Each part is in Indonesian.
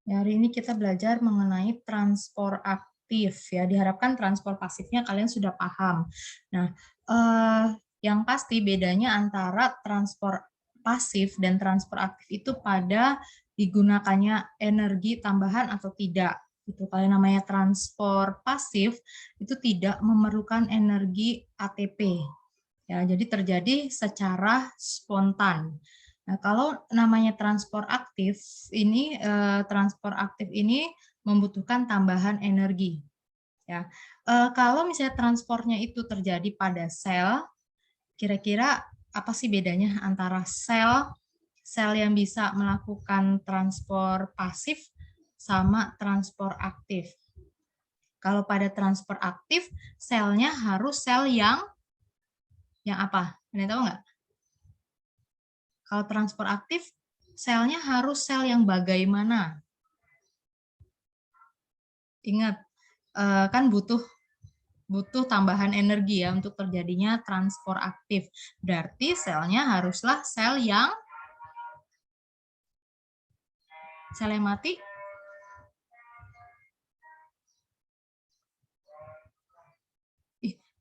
Ya, hari ini kita belajar mengenai transport aktif ya. Diharapkan transport pasifnya kalian sudah paham. Nah, yang pasti bedanya antara transport pasif dan transport aktif itu pada digunakannya energi tambahan atau tidak. Itu kalau namanya transport pasif itu tidak memerlukan energi ATP. Ya, jadi terjadi secara spontan. Nah, kalau namanya transport aktif ini membutuhkan tambahan energi. Ya, kalau misalnya transportnya itu terjadi pada sel, kira-kira apa sih bedanya antara sel yang bisa melakukan transport pasif sama transport aktif? Kalau pada transport aktif, selnya harus sel yang apa? Anda tahu nggak? Kalau transport aktif, selnya harus sel yang bagaimana? Ingat, kan butuh tambahan energi ya untuk terjadinya transport aktif. Berarti selnya haruslah sel yang mati.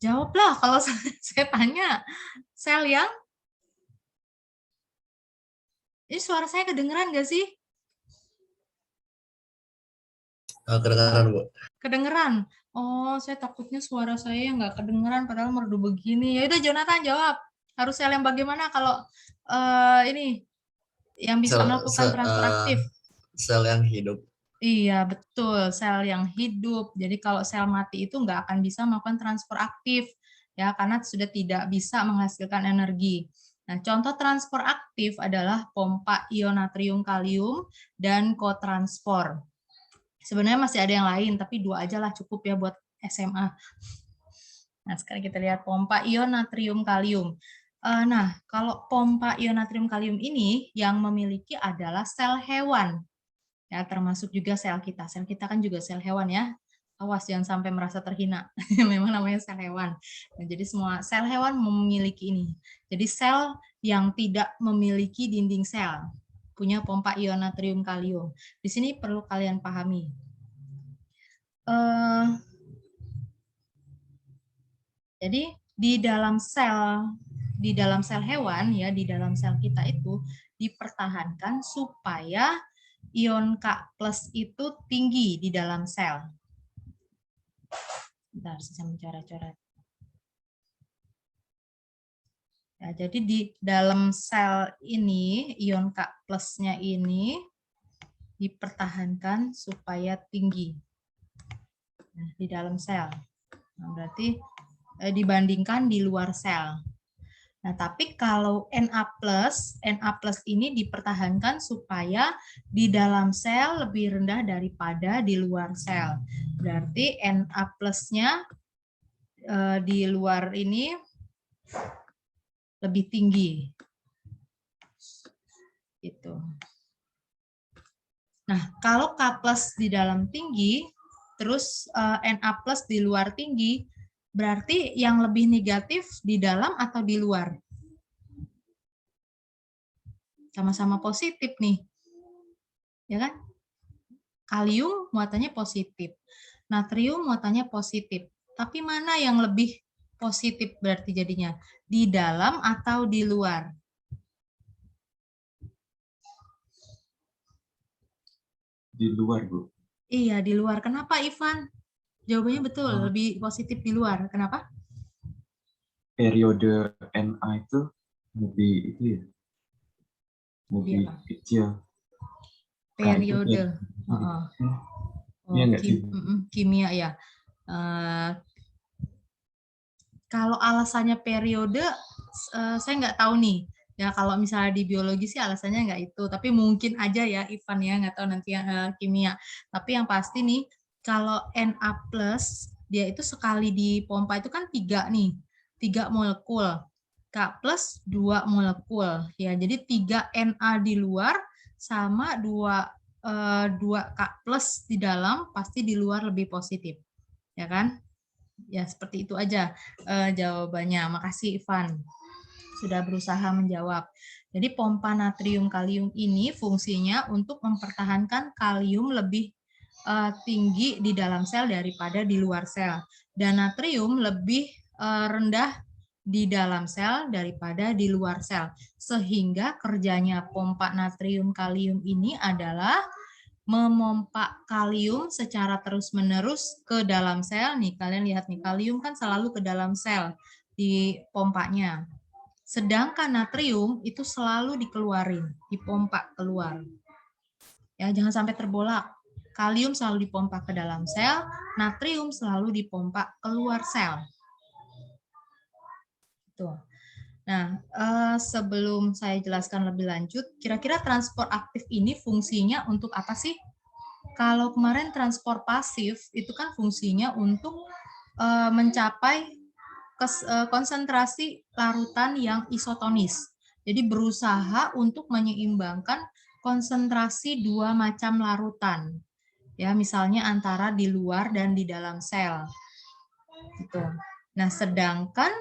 Jawablah kalau saya tanya. Sel yang, ini suara saya kedengeran nggak sih? Kedengaran, Bu. Kedengeran. Oh, saya takutnya suara saya nggak kedengeran padahal merdu begini. Ya udah, Jonathan jawab. Harus sel yang bagaimana kalau ini yang bisa melakukan transport aktif? Sel yang hidup. Iya, betul. Sel yang hidup. Jadi kalau sel mati itu nggak akan bisa melakukan transport aktif, ya, karena sudah tidak bisa menghasilkan energi. Nah, contoh transport aktif adalah pompa ion natrium kalium dan kotransport. Sebenarnya masih ada yang lain, tapi 2 aja lah cukup ya buat SMA. Nah, sekarang kita lihat pompa ion natrium kalium. Nah, kalau pompa ion natrium kalium ini yang memiliki adalah sel hewan. Ya, termasuk juga sel kita. Sel kita kan juga sel hewan ya. Awas jangan sampai merasa terhina. Memang namanya sel hewan. Nah, jadi semua sel hewan memiliki ini. Jadi sel yang tidak memiliki dinding sel punya pompa ion natrium kalium. Di sini perlu kalian pahami. Jadi di dalam sel hewan ya, di dalam sel kita itu dipertahankan supaya ion K+ itu tinggi di dalam sel. Bentar, saya mencoret-coret. Ya, jadi di dalam sel ini ion K+-nya ini dipertahankan supaya tinggi. Nah, di dalam sel. Nah, berarti dibandingkan di luar sel. Nah, tapi kalau Na+ ini dipertahankan supaya di dalam sel lebih rendah daripada di luar sel. Berarti Na+-nya di luar ini lebih tinggi. Gitu. Nah, kalau K+ di dalam tinggi, terus Na+ di luar tinggi, berarti yang lebih negatif di dalam atau di luar? Sama-sama positif nih. Ya kan? Kalium muatannya positif. Natrium muatannya positif. Tapi mana yang lebih positif berarti jadinya? Di dalam atau di luar? Di luar, Bu. Iya, di luar. Kenapa, Ivan? Jawabannya betul, lebih positif di luar. Kenapa? Periode Na itu lebih itu ya, lebih kecil. Periode. Kimia ya. Kalau alasannya periode, saya nggak tahu nih. Ya kalau misalnya di biologi sih alasannya nggak itu, tapi mungkin aja ya Ivan ya, nggak tahu nanti yang kimia. Tapi yang pasti nih, kalau Na+ dia itu sekali dipompa itu kan 3 nih, 3 molekul. K+ 2 molekul. Ya, jadi 3 Na di luar sama 2 K+ di dalam, pasti di luar lebih positif. Ya kan? Ya, seperti itu aja jawabannya. Makasih, Ivan. sudah berusaha menjawab. Jadi pompa natrium kalium ini fungsinya untuk mempertahankan kalium lebih tinggi di dalam sel daripada di luar sel, dan natrium lebih rendah di dalam sel daripada di luar sel, sehingga kerjanya pompa natrium kalium ini adalah memompa kalium secara terus-menerus ke dalam sel. Nih, kalian lihat nih, kalium kan selalu ke dalam sel di pompanya. Sedangkan natrium itu selalu dikeluarin, dipompa keluar. Ya, jangan sampai terbolak. Kalium selalu dipompa ke dalam sel, natrium selalu dipompa keluar sel. Tuh. Nah, sebelum saya jelaskan lebih lanjut, kira-kira transport aktif ini fungsinya untuk apa sih? Kalau kemarin transport pasif itu kan fungsinya untuk mencapai konsentrasi larutan yang isotonis. Jadi berusaha untuk menyeimbangkan konsentrasi dua macam larutan. Ya, misalnya antara di luar dan di dalam sel. Gitu. Nah, sedangkan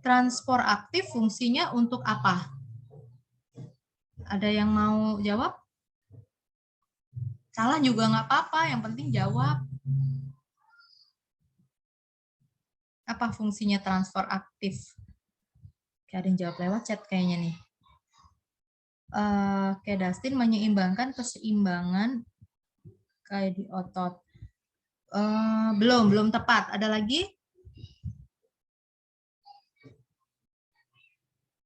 transport aktif fungsinya untuk apa? Ada yang mau jawab? Salah juga nggak apa-apa, yang penting jawab. Apa fungsinya transport aktif? Ada yang jawab lewat chat kayaknya nih. Oke, Dustin, menyeimbangkan keseimbangan kayak di otot. Belum tepat. Ada lagi?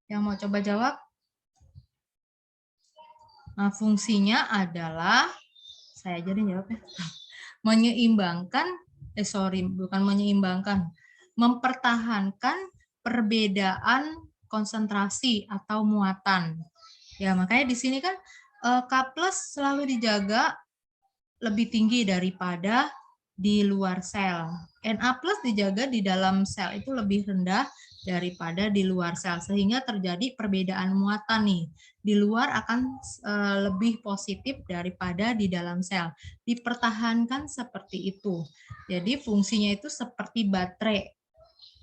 Yang mau coba jawab? Nah, fungsinya adalah, saya aja deh jawabnya, menyeimbangkan, bukan menyeimbangkan, mempertahankan perbedaan konsentrasi atau muatan. Ya, makanya di sini kan K+ selalu dijaga lebih tinggi daripada di luar sel. Na+ dijaga di dalam sel itu lebih rendah daripada di luar sel, sehingga terjadi perbedaan muatan nih. Di luar akan lebih positif daripada di dalam sel. Dipertahankan seperti itu. Jadi fungsinya itu seperti baterai.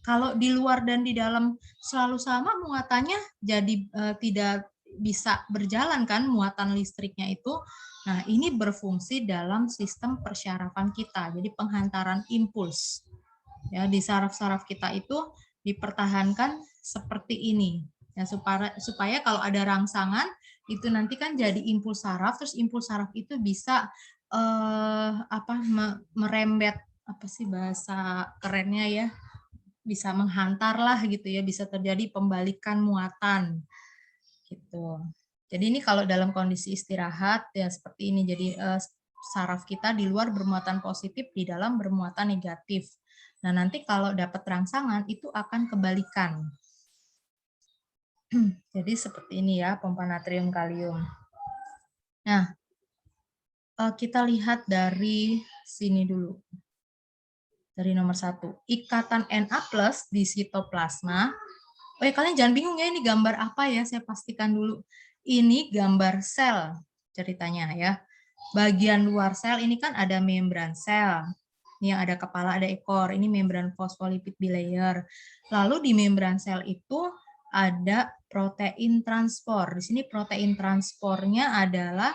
Kalau di luar dan di dalam selalu sama muatannya, jadi tidak bisa berjalan kan muatan listriknya itu. Nah, ini berfungsi dalam sistem persyarafan kita. Jadi penghantaran impuls. Ya, di saraf-saraf kita itu dipertahankan seperti ini. Ya, supaya kalau ada rangsangan itu nanti kan jadi impuls saraf, terus impuls saraf itu bisa merembet, apa sih bahasa kerennya ya? Bisa menghantar lah gitu ya, bisa terjadi pembalikan muatan gitu. Jadi ini kalau dalam kondisi istirahat ya seperti ini, jadi saraf kita di luar bermuatan positif, di dalam bermuatan negatif. Nah, nanti kalau dapat rangsangan itu akan kebalikan. Jadi seperti ini ya pompa natrium kalium. Nah, kita lihat dari sini dulu. Dari nomor 1, ikatan Na+ di sitoplasma. Oh ya, kalian jangan bingung ya ini gambar apa ya, saya pastikan dulu. Ini gambar sel ceritanya ya. Bagian luar sel ini kan ada membran sel. Ini yang ada kepala, ada ekor. Ini membran fosfolipid bilayer. Lalu di membran sel itu ada protein transpor. Di sini protein transpornya adalah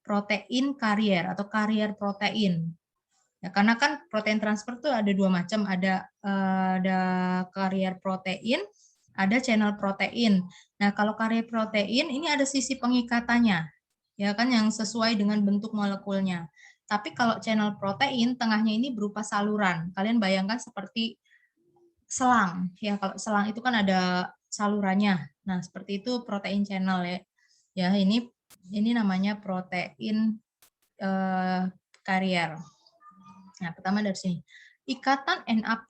protein karier atau karier protein. Ya, karena kan protein transfer itu ada dua macam, ada karier protein, ada channel protein. Nah, kalau karier protein ini ada sisi pengikatannya, ya kan, yang sesuai dengan bentuk molekulnya. Tapi kalau channel protein, tengahnya ini berupa saluran. Kalian bayangkan seperti selang, ya kalau selang itu kan ada salurannya. Nah, seperti itu protein channel ya. Ya, ini namanya protein karier. Nah, pertama dari sini. Ikatan Na+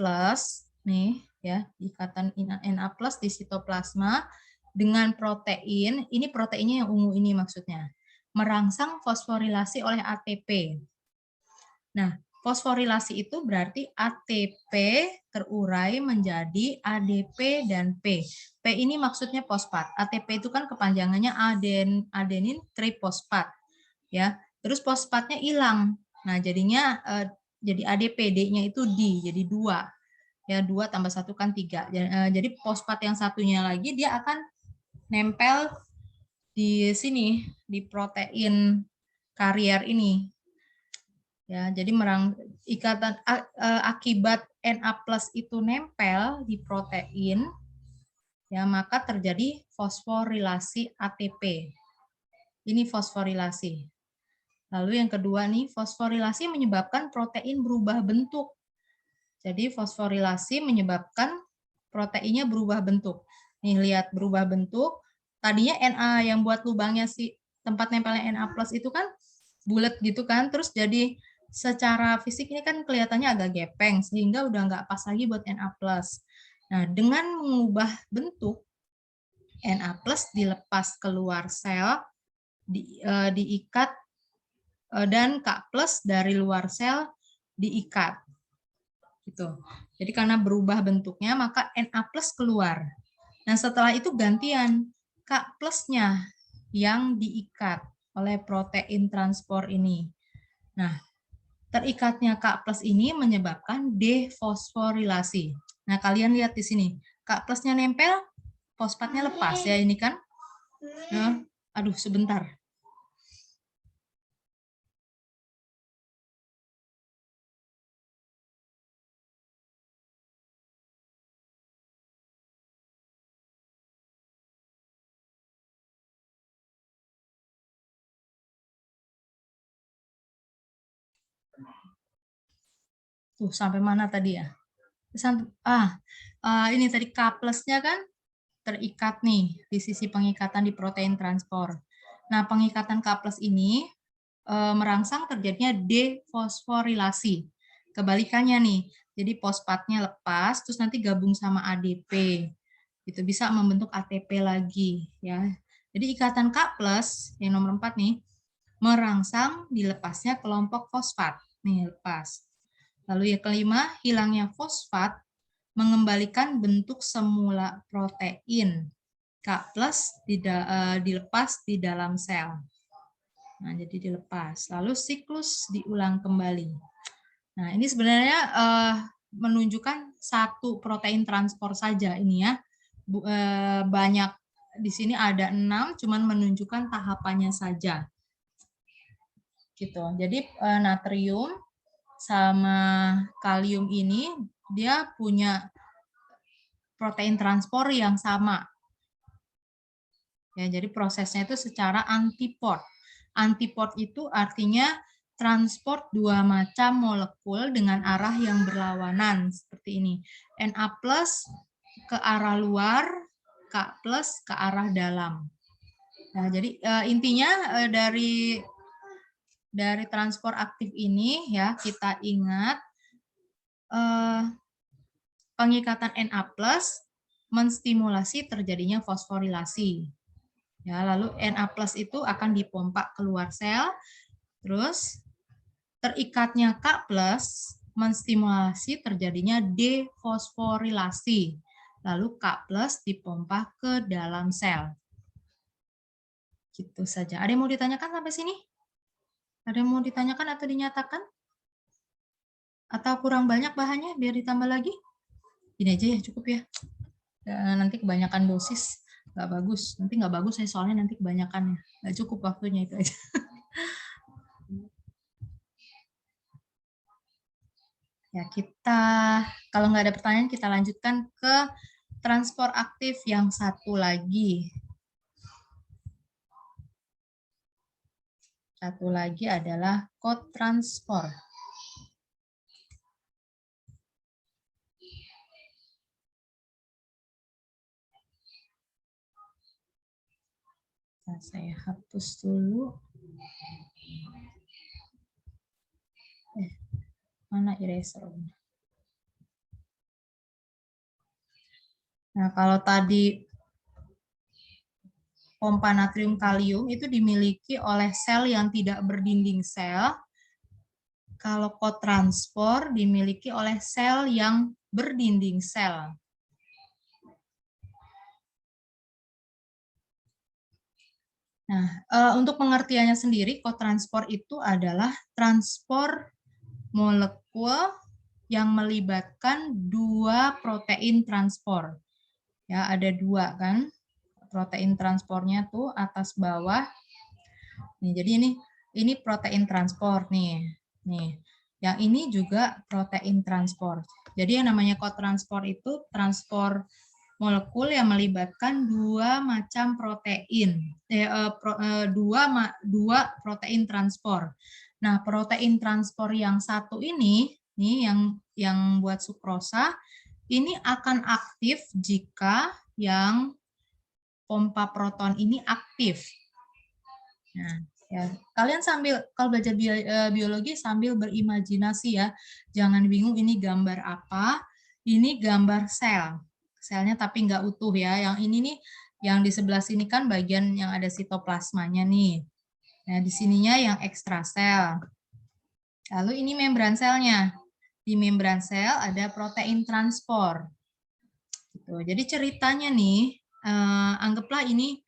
nih ya, ikatan Na+ di sitoplasma dengan protein, ini proteinnya yang ungu ini maksudnya, merangsang fosforilasi oleh ATP. Nah, fosforilasi itu berarti ATP terurai menjadi ADP dan P. P ini maksudnya fosfat. ATP itu kan kepanjangannya adenin trifosfat. Ya, terus fosfatnya hilang. Nah, jadinya jadi ADP, D-nya itu D, jadi 2. Ya 2 tambah 1 kan 3. Jadi fosfat yang satunya lagi dia akan nempel di sini, di protein karier ini. Ya, jadi ikatan akibat Na+ itu nempel di protein, ya maka terjadi fosforilasi ATP. Ini fosforilasi. Lalu yang kedua nih, fosforilasi menyebabkan protein berubah bentuk. Jadi fosforilasi menyebabkan proteinnya berubah bentuk. Nih lihat berubah bentuk. Tadinya Na yang buat lubangnya tempat nempelnya Na+ itu kan bulat gitu kan, terus jadi secara fisik ini kan kelihatannya agak gepeng sehingga udah nggak pas lagi buat Na+. Nah, dengan mengubah bentuk Na+ dilepas keluar sel, diikat, dan K+ dari luar sel diikat. Gitu. Jadi karena berubah bentuknya maka Na+ keluar. Nah, setelah itu gantian K+-nya yang diikat oleh protein transport ini. Nah, terikatnya K+ ini menyebabkan defosforilasi. Nah, kalian lihat di sini. K+-nya nempel, fosfatnya lepas ya ini kan. Nah, aduh sebentar. Tuh, sampai mana tadi ya? Ini tadi K+-nya kan terikat nih di sisi pengikatan di protein transport. Nah, pengikatan K+ ini merangsang terjadinya defosforilasi. Kebalikannya nih, jadi fosfatnya lepas, terus nanti gabung sama ADP. Itu bisa membentuk ATP lagi. Ya. Jadi ikatan K+, yang nomor 4 nih, merangsang dilepasnya kelompok fosfat. Nih, lepas. Lalu yang kelima, hilangnya fosfat mengembalikan bentuk semula protein K+ dilepas di dalam sel. Nah, jadi dilepas. Lalu siklus diulang kembali. Nah, ini sebenarnya menunjukkan satu protein transport saja ini ya. Banyak di sini ada 6, cuman menunjukkan tahapannya saja. Gitu. Jadi natrium sama kalium ini dia punya protein transport yang sama. Ya, jadi prosesnya itu secara antipod. Antipod itu artinya transport dua macam molekul dengan arah yang berlawanan seperti ini. Na+ ke arah luar, K+ ke arah dalam. Nah, jadi intinya dari transport aktif ini ya kita ingat pengikatan Na+ menstimulasi terjadinya fosforilasi. Ya, lalu Na+ itu akan dipompa keluar sel, terus terikatnya K+ menstimulasi terjadinya defosforilasi. Lalu K+ dipompa ke dalam sel. Gitu saja. Ada yang mau ditanyakan sampai sini? Ada yang mau ditanyakan atau dinyatakan? Atau kurang banyak bahannya biar ditambah lagi? Ini aja ya, cukup ya. Nanti kebanyakan dosis. Nggak bagus. Nanti nggak bagus saya soalnya nanti kebanyakan. Nggak cukup waktunya itu aja. Ya, kita kalau nggak ada pertanyaan kita lanjutkan ke transport aktif yang satu lagi. Satu lagi adalah kotransport. Nah, saya hapus dulu. Mana eraser? Nah, kalau tadi pompa natrium kalium itu dimiliki oleh sel yang tidak berdinding sel. Kalau kotransport dimiliki oleh sel yang berdinding sel. Nah, untuk pengertiannya sendiri, kotransport itu adalah transport molekul yang melibatkan 2 protein transport. Ya, ada 2 kan. Protein transportnya tuh atas bawah. Nih, jadi ini protein transport nih. Nih. Yang ini juga protein transport. Jadi yang namanya cotransport itu transport molekul yang melibatkan 2 macam protein. Dua protein transport. Nah, protein transport yang satu ini nih yang buat sukrosa ini akan aktif jika yang pompa proton ini aktif. Nah, ya, kalian sambil kalau belajar biologi sambil berimajinasi ya. Jangan bingung ini gambar apa. Ini gambar sel. Selnya tapi nggak utuh ya. Yang ini nih, yang di sebelah sini kan bagian yang ada sitoplasmanya nih. Nah, di sininya yang ekstrasel. Lalu ini membran selnya. Di membran sel ada protein transport. Gitu. Jadi ceritanya nih, anggaplah ini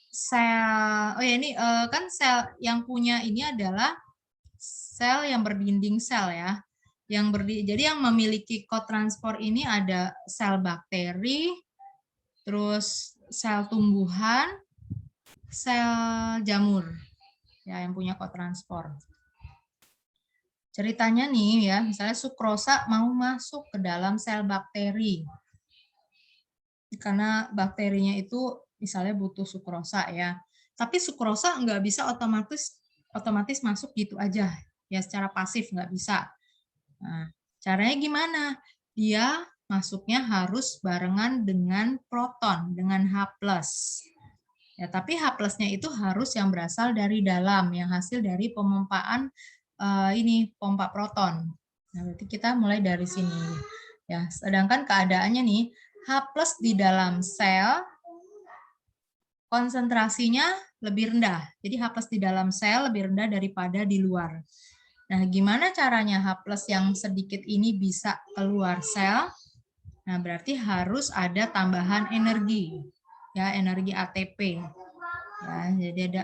sel, oh ya ini kan sel yang punya ini adalah sel yang berdinding sel ya, jadi yang memiliki cotransport ini ada sel bakteri, terus sel tumbuhan, sel jamur, ya yang punya cotransport. Ceritanya nih ya, misalnya sukrosa mau masuk ke dalam sel bakteri, karena bakterinya itu misalnya butuh sukrosa ya. Tapi sukrosa nggak bisa otomatis masuk gitu aja. Ya secara pasif nggak bisa. Nah, caranya gimana? Dia masuknya harus barengan dengan proton, dengan H+. Ya, tapi H+-nya itu harus yang berasal dari dalam, yang hasil dari pemompaan ini pompa proton. Nah, berarti kita mulai dari sini. Ya, sedangkan keadaannya nih H+ di dalam sel konsentrasinya lebih rendah. Jadi H+ di dalam sel lebih rendah daripada di luar. Nah, gimana caranya H+ yang sedikit ini bisa keluar sel? Nah, berarti harus ada tambahan energi. Ya, energi ATP. Ya, jadi ada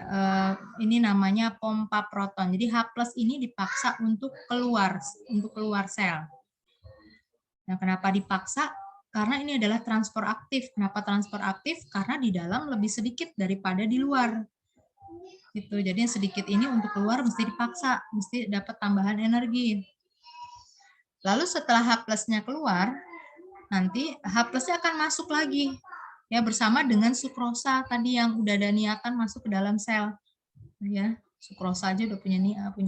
ini namanya pompa proton. Jadi H+ ini dipaksa untuk keluar sel. Nah, kenapa dipaksa? Karena ini adalah transport aktif. Kenapa transport aktif? Karena di dalam lebih sedikit daripada di luar. Gitu. Jadi yang sedikit ini untuk keluar mesti dipaksa, mesti dapat tambahan energi. Lalu setelah H+-nya keluar, nanti H+-nya akan masuk lagi. Ya, bersama dengan sukrosa tadi yang udah ada niatan masuk ke dalam sel. Ya, sukrosa aja udah punya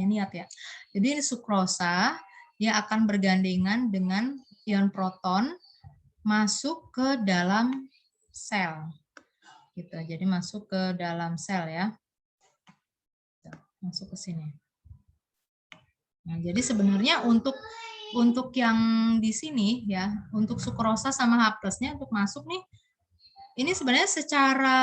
niat ya. Jadi ini sukrosa dia akan bergandengan dengan ion proton masuk ke dalam sel. Gitu. Jadi masuk ke dalam sel ya. Masuk ke sini. Nah, jadi sebenarnya untuk yang di sini ya, untuk sukrosa sama H+-nya untuk masuk nih, ini sebenarnya secara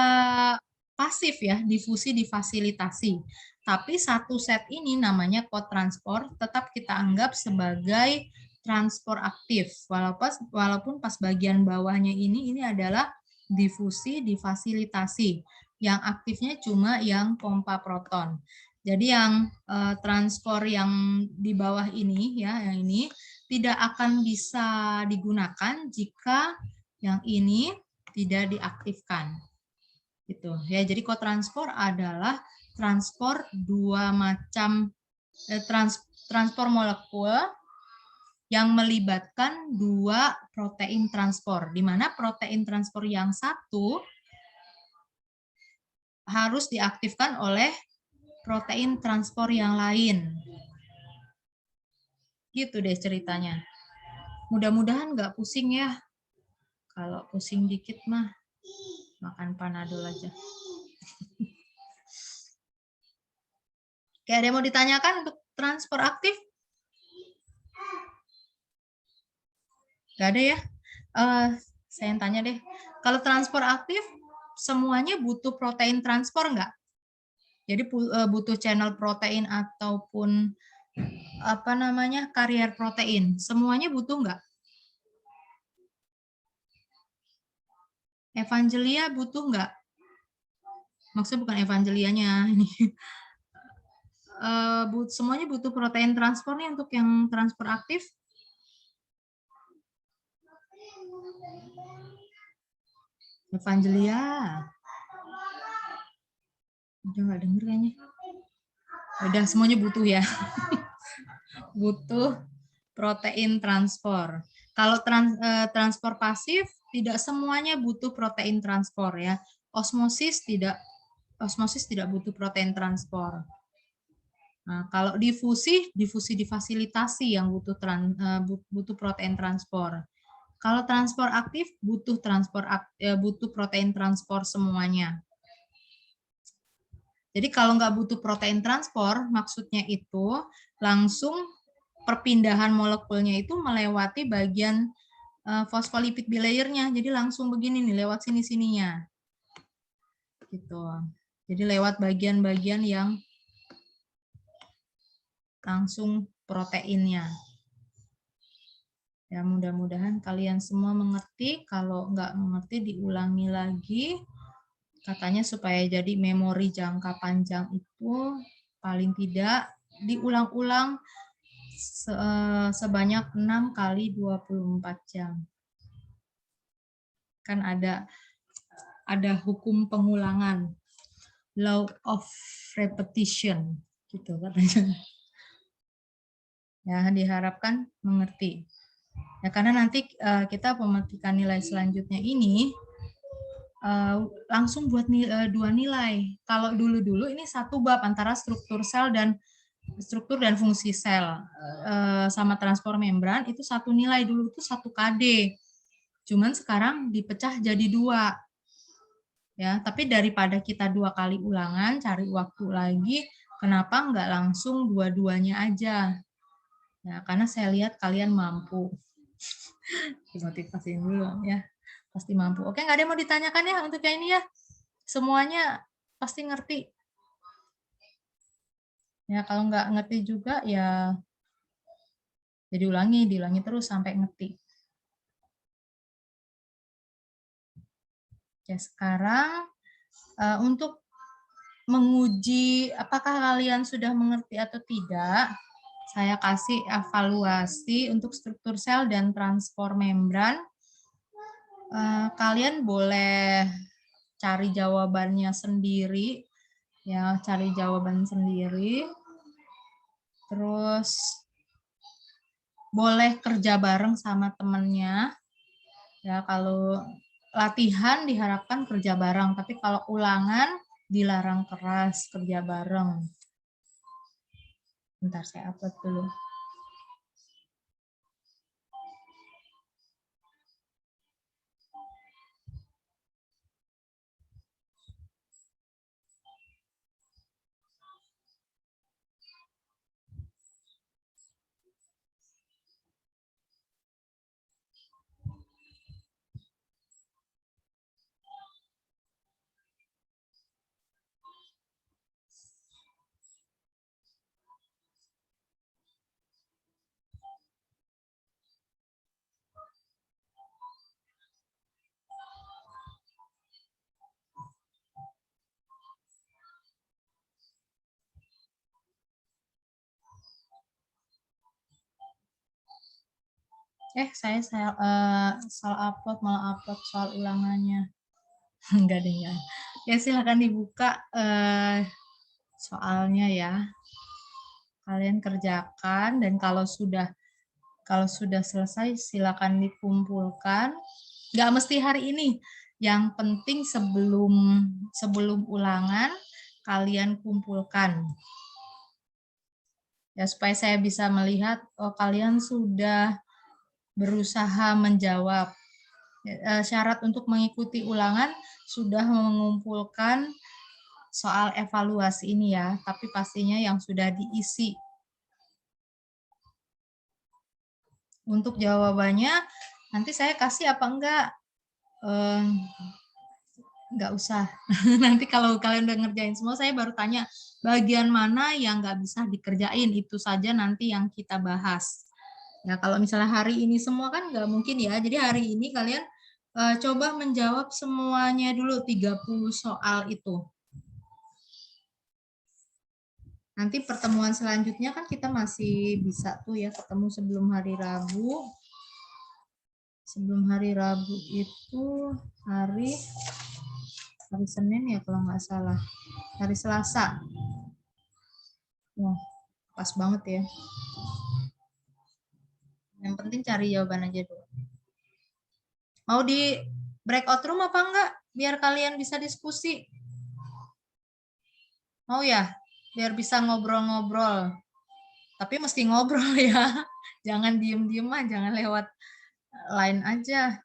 pasif ya, difusi difasilitasi. Tapi satu set ini namanya cotransport tetap kita anggap sebagai transport aktif. Walaupun pas bagian bawahnya ini adalah difusi difasilitasi. Yang aktifnya cuma yang pompa proton. Jadi yang transport yang di bawah ini ya, yang ini tidak akan bisa digunakan jika yang ini tidak diaktifkan. Gitu. Ya, jadi cotransport adalah transport 2 macam transport molekul yang melibatkan 2 protein transport, di mana protein transport yang satu harus diaktifkan oleh protein transport yang lain. Gitu deh ceritanya. Mudah-mudahan nggak pusing ya. Kalau pusing dikit mah makan Panadol aja. Oke, ada yang mau ditanyakan untuk transport aktif? Nggak ada ya? Saya yang tanya deh. Kalau transport aktif, semuanya butuh protein transport nggak? Jadi butuh channel protein ataupun apa namanya karier protein. Semuanya butuh nggak? Evangelia butuh nggak? Maksudnya bukan evangelianya ini. Semuanya butuh protein transport nih untuk yang transport aktif. Evangelia. Udah nggak denger kayaknya. Udah semuanya butuh ya. Butuh protein transport. Kalau transport pasif tidak semuanya butuh protein transport ya. Osmosis tidak butuh protein transport. Nah, kalau difusi difasilitasi yang butuh protein transport. Kalau transport aktif butuh butuh protein transport semuanya. Jadi kalau nggak butuh protein transport, maksudnya itu langsung perpindahan molekulnya itu melewati bagian fosfolipid bilayernya. Jadi langsung begini nih, lewat sini-sininya. Gitu. Jadi lewat bagian-bagian yang langsung proteinnya. Ya, mudah-mudahan kalian semua mengerti. Kalau nggak mengerti, diulangi lagi. Katanya supaya jadi memori jangka panjang itu paling tidak diulang-ulang sebanyak 6 kali 24 jam. Kan ada hukum pengulangan, law of repetition, gitu katanya. Ya, diharapkan mengerti. Ya, karena nanti kita pemetikan nilai selanjutnya ini langsung buat 2 nilai. Kalau dulu-dulu ini satu bab antara struktur dan fungsi sel sama transport membran itu 1 nilai, dulu itu 1 KD. Cuman sekarang dipecah jadi 2. Ya, tapi daripada kita 2 kali ulangan, cari waktu lagi, kenapa nggak langsung dua-duanya aja? Ya, karena saya lihat kalian mampu. Dimotivasiin dulu ya. Pasti mampu. Oke, nggak ada yang mau ditanyakan ya untuk yang ini ya? Semuanya pasti ngerti. Ya, kalau nggak ngerti juga ya diulangi terus sampai ngerti. Ya, sekarang untuk menguji apakah kalian sudah mengerti atau tidak, saya kasih evaluasi untuk struktur sel dan transport membran. Kalian boleh cari jawabannya sendiri, ya, cari jawaban sendiri. Terus boleh kerja bareng sama temennya. Ya, kalau latihan diharapkan kerja bareng, tapi kalau ulangan dilarang keras kerja bareng. Bentar, saya upload dulu. Saya salah upload, malah upload soal ulangannya. Enggak deh, enggak. Ya, silakan dibuka soalnya ya. Kalian kerjakan, dan kalau sudah selesai silakan dikumpulkan. Enggak mesti hari ini. Yang penting sebelum ulangan kalian kumpulkan. Ya, supaya saya bisa melihat kalian sudah berusaha menjawab. Syarat untuk mengikuti ulangan sudah mengumpulkan soal evaluasi ini ya, tapi pastinya yang sudah diisi. Untuk jawabannya nanti saya kasih apa enggak? Enggak usah. Nanti kalau kalian udah ngerjain semua, saya baru tanya bagian mana yang nggak bisa dikerjain, itu saja nanti yang kita bahas. Ya, kalau misalnya hari ini semua kan nggak mungkin ya. Jadi hari ini kalian coba menjawab semuanya dulu 30 soal itu. Nanti pertemuan selanjutnya kan kita masih bisa tuh ya ketemu sebelum hari Rabu. Sebelum hari Rabu itu hari Senin ya kalau nggak salah. Hari Selasa. Wah, pas banget ya. Yang penting cari jawaban aja dulu. Mau di breakout room apa enggak? Biar kalian bisa diskusi. Mau ya? Biar bisa ngobrol-ngobrol. Tapi mesti ngobrol ya. Jangan diem-diem, jangan lewat line aja.